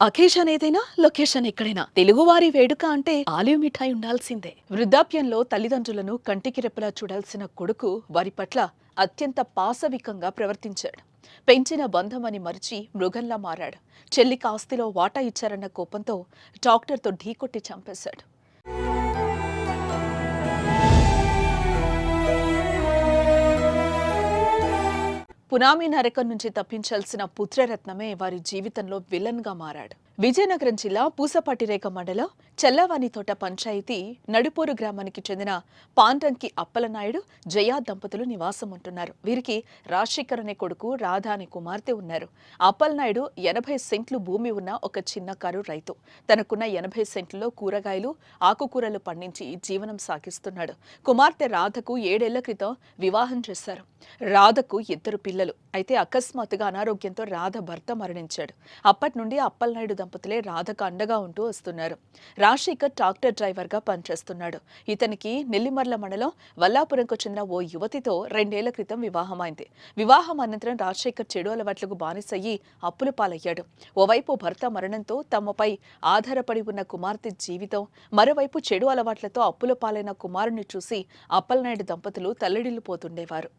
Occasion ఏదైనా location ఎక్కడైనా తెలుగువారి వేడుక అంటే ఆలివ్ మిఠాయి ఉండాల్సిందే. వృద్ధాప్యంలో తల్లిదండ్రులను కంటికి రెప్పలా చూడాల్సిన కొడుకు వారి పట్ల అత్యంత పాశవికంగా ప్రవర్తించాడు. పెంచిన బంధమని మరిచి మృగంలా మారాడు. చెల్లికి ఆస్తిలో వాటా ఇచ్చారన్న కోపంతో డాక్టర్తో ఢీకొట్టి చంపేశాడు. పునామి నరకం నుంచి తప్పించాల్సిన పుత్రరత్నమే వారి జీవితంలో విలన్ గా మారాడు. విజయనగరం జిల్లా పూసపాటిరేగ మండలం చెల్లవానితోట పంచాయతీ నడుపూరు గ్రామానికి చెందిన పాండ్రంకి అప్పలనాయుడు జయా దంపతులు నివాసం ఉంటున్నారు. వీరికి రాజశేఖర్ అనే కొడుకు రాధా అనే కుమార్తె ఉన్నారు. అప్పలనాయుడు 80 సెంట్లు భూమి ఉన్న ఒక చిన్నకారు రైతు. తనకున్న 80 సెంట్లలో కూరగాయలు ఆకుకూరలు పండించి జీవనం సాగిస్తున్నాడు. కుమార్తె రాధకు 7 ఏళ్ల క్రితం వివాహం చేశారు. రాధకు 2 పిల్లలు. అయితే అకస్మాత్తుగా అనారోగ్యంతో రాధ భర్త మరణించాడు. అప్పటి నుండి అప్పలనాయుడు దంపతులే రాధకు అండగా ఉంటూ వస్తున్నారు. రాజశేఖర్ ట్రాక్టర్ డ్రైవర్ గా పనిచేస్తున్నాడు. ఇతనికి నెల్లిమర్ల మండలం వల్లాపురంకు చెందిన ఓ యువతితో 2 ఏళ్ల క్రితం వివాహమైంది. వివాహం అనంతరం రాజశేఖర్ చెడు అలవాట్లకు బానిసయ్యి అప్పుల పాలయ్యాడు. ఓవైపు భర్త మరణంతో తమపై ఆధారపడి ఉన్న కుమార్తె జీవితం, మరోవైపు చెడు అలవాట్లతో అప్పుల పాలైన కుమారుణ్ణి చూసి అప్పలనాయుడు దంపతులు తల్లడిల్లిపోతుండేవారు.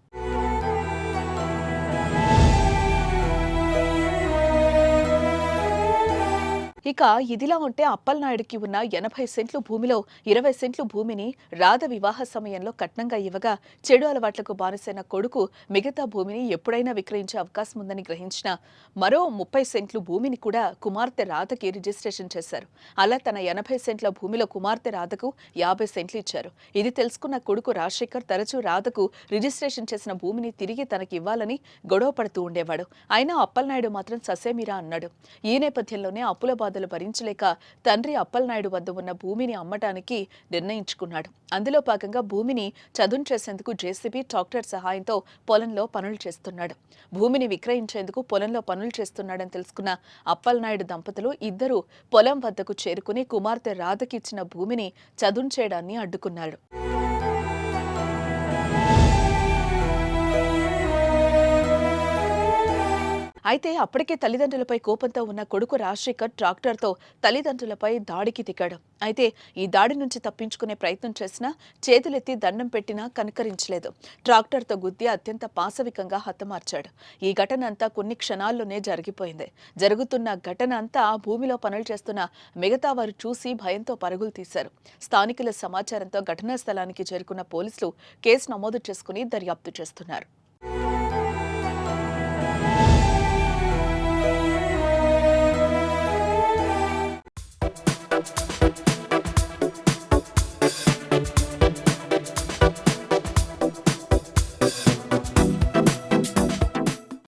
ఇక ఇదిలా ఉంటే అప్పలనాయుడికి ఉన్న 80 సెంట్లు భూమిలో 20 సెంట్లు భూమిని రాధ వివాహ సమయంలో కట్నంగా ఇవ్వగా చెడు అలవాట్లకు బానిసైన కొడుకు మిగతా భూమిని ఎప్పుడైనా విక్రయించే అవకాశం ఉందని గ్రహించిన మరో 30 సెంట్లు భూమిని కూడా కుమార్తె రాధకి రిజిస్ట్రేషన్ చేశారు. అలా తన 80 సెంట్ల భూమిలో కుమార్తె రాధకు 50 సెంట్లు ఇచ్చారు. ఇది తెలుసుకున్న కొడుకు రాజశేఖర్ తరచూ రాధకు రిజిస్ట్రేషన్ చేసిన భూమిని తిరిగి తనకి ఇవ్వాలని గొడవ పడుతూ ఉండేవాడు. అయినా అప్పలనాయుడు మాత్రం ససేమిరా అన్నాడు. ఈ నేపథ్యంలోనే అప్పుల బాధలు భరించలేక తండ్రి అప్పలనాయుడు వద్ద ఉన్న భూమిని అమ్మటానికి నిర్ణయించుకున్నాడు. అందులో భాగంగా భూమిని చదును చేసేందుకు జేసీబీ ట్రాక్టర్ సహాయంతో పొలంలో పనులు చేస్తున్నాడు. భూమిని విక్రయించేందుకు పొలంలో పనులు చేస్తున్నాడని తెలుసుకున్న అప్పలనాయుడు దంపతులు ఇద్దరు పొలం వద్దకు చేరుకుని కుమార్తె రాధకి ఇచ్చిన భూమిని చదును చేయడాన్ని అడ్డుకున్నాడు. అయితే అప్పటికే తల్లిదండ్రులపై కోపంతో ఉన్న కొడుకు రాజశేఖర్ ట్రాక్టర్తో తల్లిదండ్రులపై దాడికి దిగాడు. అయితే ఈ దాడి నుంచి తప్పించుకునే ప్రయత్నం చేసినా చేతులెత్తి దండం పెట్టినా కనికరించలేదు. ట్రాక్టర్తో గుద్ది అత్యంత పాశవికంగా హతమార్చాడు. ఈ ఘటన అంతా కొన్ని క్షణాల్లోనే జరిగిపోయింది. జరుగుతున్న ఘటన అంతా భూమిలో పనులు చేస్తున్న మిగతా వారు చూసి భయంతో పరుగులు తీశారు. స్థానికుల సమాచారంతో ఘటనా స్థలానికి చేరుకున్న పోలీసులు కేసు నమోదు చేసుకుని దర్యాప్తు చేస్తున్నారు.